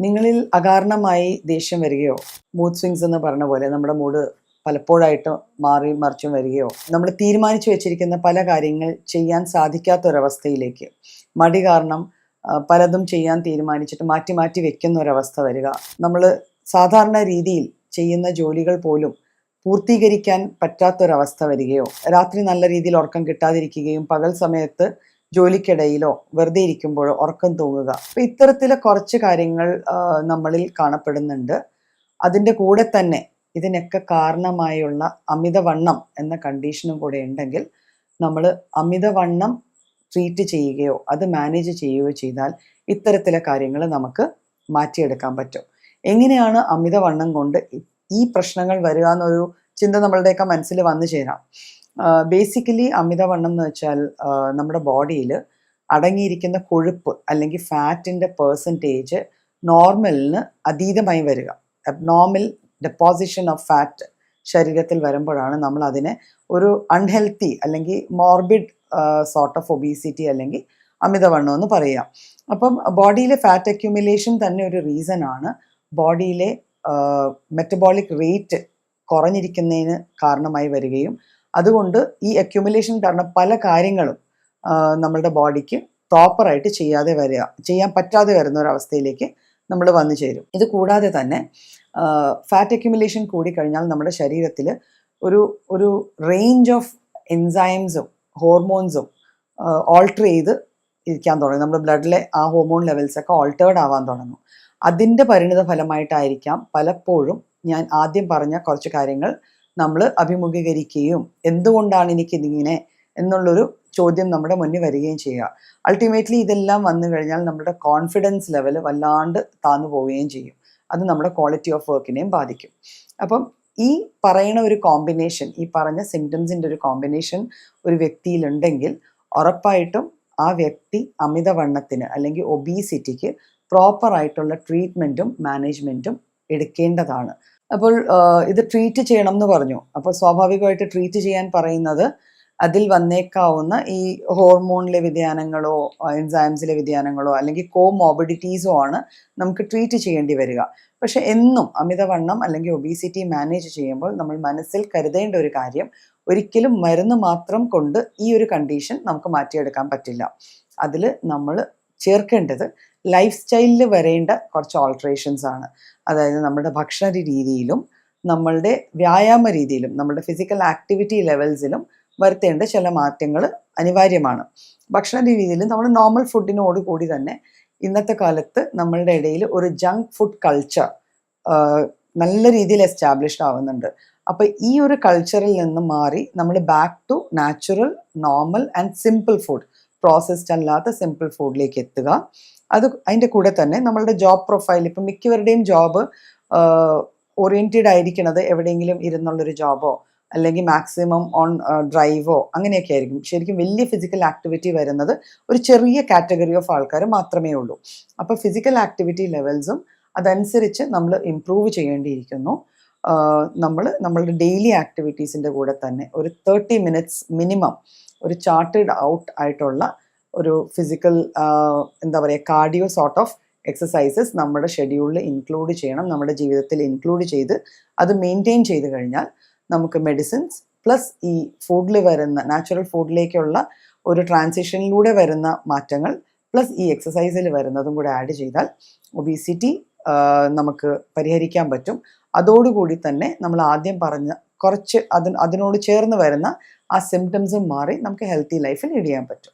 നിങ്ങളിൽ അകാരണമായി ദേഷ്യം വരികയോ മൂഡ് സ്വിങ്സ് എന്ന് പറഞ്ഞ പോലെ നമ്മുടെ മൂഡ് പലപ്പോഴായിട്ട് മാറി മറിച്ചും വരികയോ നമ്മൾ തീരുമാനിച്ചു വെച്ചിരിക്കുന്ന പല കാര്യങ്ങൾ ചെയ്യാൻ സാധിക്കാത്തൊരവസ്ഥയിലേക്ക് മടി കാരണം പലതും ചെയ്യാൻ തീരുമാനിച്ചിട്ട് മാറ്റി മാറ്റി വെക്കുന്ന ഒരവസ്ഥ വരിക, നമ്മൾ സാധാരണ രീതിയിൽ ചെയ്യുന്ന ജോലികൾ പോലും പൂർത്തീകരിക്കാൻ പറ്റാത്തൊരവസ്ഥ വരികയോ, രാത്രി നല്ല രീതിയിൽ ഉറക്കം കിട്ടാതിരിക്കുകയും പകൽ സമയത്ത് ജോലിക്കിടയിലോ വെറുതെ ഇരിക്കുമ്പോഴോ ഉറക്കം തൂങ്ങുക, അപ്പം ഇത്തരത്തിലെ കുറച്ച് കാര്യങ്ങൾ നമ്മളിൽ കാണപ്പെടുന്നുണ്ട്. അതിൻ്റെ കൂടെ തന്നെ ഇതിനൊക്കെ കാരണമായുള്ള അമിതവണ്ണം എന്ന കണ്ടീഷനും കൂടെ ഉണ്ടെങ്കിൽ നമ്മൾ അമിതവണ്ണം ട്രീറ്റ് ചെയ്യുകയോ അത് മാനേജ് ചെയ്യുകയോ ചെയ്താൽ ഇത്തരത്തിലെ കാര്യങ്ങൾ നമുക്ക് മാറ്റിയെടുക്കാൻ പറ്റും. എങ്ങനെയാണ് അമിതവണ്ണം കൊണ്ട് ഈ പ്രശ്നങ്ങൾ വരിക എന്നൊരു ചിന്ത നമ്മളുടെയൊക്കെ മനസ്സിൽ വന്നു ചേരാം. ബേസിക്കലി അമിതവണ്ണം എന്ന് വെച്ചാൽ നമ്മുടെ ബോഡിയിൽ അടങ്ങിയിരിക്കുന്ന കൊഴുപ്പ് അല്ലെങ്കിൽ ഫാറ്റിൻ്റെ പെർസെൻറ്റേജ് നോർമലിന് അതീതമായി വരിക. അബ്നോർമൽ ഡെപ്പോസിഷൻ ഓഫ് ഫാറ്റ് ശരീരത്തിൽ വരുമ്പോഴാണ് നമ്മൾ അതിനെ ഒരു അൺഹെൽത്തി അല്ലെങ്കിൽ മോർബിഡ് സോർട്ട് ഓഫ് ഒബീസിറ്റി അല്ലെങ്കിൽ അമിതവണ്ണം എന്ന് പറയുക. അപ്പം ബോഡിയിലെ ഫാറ്റ് അക്യുമുലേഷൻ തന്നെ ഒരു റീസൺ ആണ് ബോഡിയിലെ മെറ്റബോളിക് റേറ്റ് കുറഞ്ഞിരിക്കുന്നതിന് കാരണമായി വരികയും അതുകൊണ്ട് ഈ അക്യുമുലേഷൻ കാരണം പല കാര്യങ്ങളും നമ്മളുടെ ബോഡിക്ക് പ്രോപ്പറായിട്ട് ചെയ്യാൻ പറ്റാതെ വരുന്ന ഒരവസ്ഥയിലേക്ക് നമ്മൾ വന്നു ചേരും. ഇത് കൂടാതെ തന്നെ ഫാറ്റ് അക്യുമുലേഷൻ കൂടിക്കഴിഞ്ഞാൽ നമ്മുടെ ശരീരത്തിൽ ഒരു റേഞ്ച് ഓഫ് എൻസൈംസും ഹോർമോൺസും ഓൾട്ടർ ചെയ്ത് ഇരിക്കാൻ തുടങ്ങും. നമ്മുടെ ബ്ലഡിലെ ആ ഹോർമോൺ ലെവൽസൊക്കെ ഓൾട്ടേർഡ് ആവാൻ തുടങ്ങും. അതിൻ്റെ പരിണിത ഫലമായിട്ടായിരിക്കാം പലപ്പോഴും ഞാൻ ആദ്യം പറഞ്ഞ കുറച്ച് കാര്യങ്ങൾ നമ്മൾ അഭിമുഖീകരിക്കുകയും എന്തുകൊണ്ടാണ് എനിക്കിതിങ്ങനെ എന്നുള്ളൊരു ചോദ്യം നമ്മുടെ മുന്നിൽ വരികയും ചെയ്യുക. അൾട്ടിമേറ്റ്ലി ഇതെല്ലാം വന്നു കഴിഞ്ഞാൽ നമ്മുടെ കോൺഫിഡൻസ് ലെവൽ വല്ലാണ്ട് താന്നു പോവുകയും ചെയ്യും. അത് നമ്മുടെ ക്വാളിറ്റി ഓഫ് വർക്കിനെയും ബാധിക്കും. അപ്പം ഈ പറയുന്ന ഒരു കോമ്പിനേഷൻ, ഈ പറഞ്ഞ സിംറ്റംസിൻ്റെ ഒരു കോമ്പിനേഷൻ ഒരു വ്യക്തിയിലുണ്ടെങ്കിൽ ഉറപ്പായിട്ടും ആ വ്യക്തി അമിതവണ്ണത്തിന് അല്ലെങ്കിൽ ഒബീസിറ്റിക്ക് പ്രോപ്പറായിട്ടുള്ള ട്രീറ്റ്മെൻറ്റും മാനേജ്മെൻറ്റും എടുക്കേണ്ടതാണ്. അപ്പോൾ ഇത് ട്രീറ്റ് ചെയ്യണം എന്ന് പറഞ്ഞു. അപ്പോൾ സ്വാഭാവികമായിട്ട് ട്രീറ്റ് ചെയ്യാൻ പറയുന്നത് അതിൽ വന്നേക്കാവുന്ന ഈ ഹോർമോണിലെ വ്യതിയാനങ്ങളോ എൻസൈംസിലെ വ്യതിയാനങ്ങളോ അല്ലെങ്കിൽ കോമോബിഡിറ്റീസോ ആണ് നമുക്ക് ട്രീറ്റ് ചെയ്യേണ്ടി വരിക. പക്ഷെ എന്നും അമിതവണ്ണം അല്ലെങ്കിൽ ഒബീസിറ്റി മാനേജ് ചെയ്യുമ്പോൾ നമ്മൾ മനസ്സിൽ കരുതേണ്ട ഒരു കാര്യം, ഒരിക്കലും മരുന്ന് മാത്രം കൊണ്ട് ഈ ഒരു കണ്ടീഷൻ നമുക്ക് മാറ്റിയെടുക്കാൻ പറ്റില്ല. അതിൽ നമ്മൾ ചേർക്കേണ്ടത് ലൈഫ് സ്റ്റൈലിൽ വരേണ്ട കുറച്ച് ഓൾട്ടറേഷൻസ് ആണ്. അതായത് നമ്മുടെ ഭക്ഷണ രീതിയിലും നമ്മളുടെ വ്യായാമ രീതിയിലും നമ്മുടെ ഫിസിക്കൽ ആക്ടിവിറ്റി ലെവൽസിലും വരുത്തേണ്ട ചില മാറ്റങ്ങൾ അനിവാര്യമാണ്. ഭക്ഷണ രീതിയിൽ നമ്മൾ നോർമൽ ഫുഡിനോട് കൂടി തന്നെ ഇന്നത്തെ കാലത്ത് നമ്മളുടെ ഇടയിൽ ഒരു ജങ്ക് ഫുഡ് കൾച്ചർ നല്ല രീതിയിൽ എസ്റ്റാബ്ലിഷ്ഡ് ആവുന്നുണ്ട്. അപ്പോൾ ഈ ഒരു കൾച്ചറിൽ നിന്ന് മാറി നമ്മൾ back to natural, normal and simple food, processed അല്ലാത്ത സിമ്പിൾ ഫുഡിലേക്ക് എത്തുക. അതിൻ്റെ കൂടെ തന്നെ നമ്മളുടെ ജോബ് പ്രൊഫൈൽ, ഇപ്പം മിക്കവരുടെയും ജോബ് ഓറിയൻറ്റഡ് ആയിരിക്കുന്നത് എവിടെയെങ്കിലും ഇരുന്നുള്ളൊരു ജോബോ അല്ലെങ്കിൽ മാക്സിമം ഓൺ ഡ്രൈവോ അങ്ങനെയൊക്കെ ആയിരിക്കും. ശരിക്കും വലിയ ഫിസിക്കൽ ആക്ടിവിറ്റി വരുന്നത് ഒരു ചെറിയ കാറ്റഗറി ഓഫ് ആൾക്കാർ മാത്രമേ ഉള്ളൂ. അപ്പോൾ ഫിസിക്കൽ ആക്ടിവിറ്റി ലെവൽസും അതനുസരിച്ച് നമ്മൾ ഇംപ്രൂവ് ചെയ്യേണ്ടിയിരിക്കുന്നു. നമ്മളുടെ ഡെയിലി ആക്ടിവിറ്റീസിൻ്റെ കൂടെ തന്നെ ഒരു 30 മിനിറ്റ്സ് മിനിമം ഒരു ചാർട്ടേഡ് ഔട്ട് ആയിട്ടുള്ള ഒരു physical cardio sort of exercises നമ്മുടെ ഷെഡ്യൂളിൽ ഇൻക്ലൂഡ് ചെയ്യണം, നമ്മുടെ ജീവിതത്തിൽ ഇൻക്ലൂഡ് ചെയ്ത് അത് മെയിൻറ്റെയിൻ ചെയ്ത് കഴിഞ്ഞാൽ നമുക്ക് മെഡിസിൻസ് പ്ലസ് ഈ ഫുഡിൽ വരുന്ന നാച്ചുറൽ ഫുഡിലേക്കുള്ള ഒരു ട്രാൻസിഷനിലൂടെ വരുന്ന മാറ്റങ്ങൾ പ്ലസ് ഈ എക്സസൈസിൽ വരുന്നതും കൂടെ ആഡ് ചെയ്താൽ ഒബീസിറ്റി നമുക്ക് പരിഹരിക്കാൻ പറ്റും. അതോടുകൂടി തന്നെ നമ്മൾ ആദ്യം പറഞ്ഞ കുറച്ച് അതിനോട് ചേർന്ന് വരുന്ന ആ സിംറ്റംസും മാറി നമുക്ക് ഹെൽത്തി ലൈഫ് ലീഡ് ചെയ്യാൻ പറ്റും.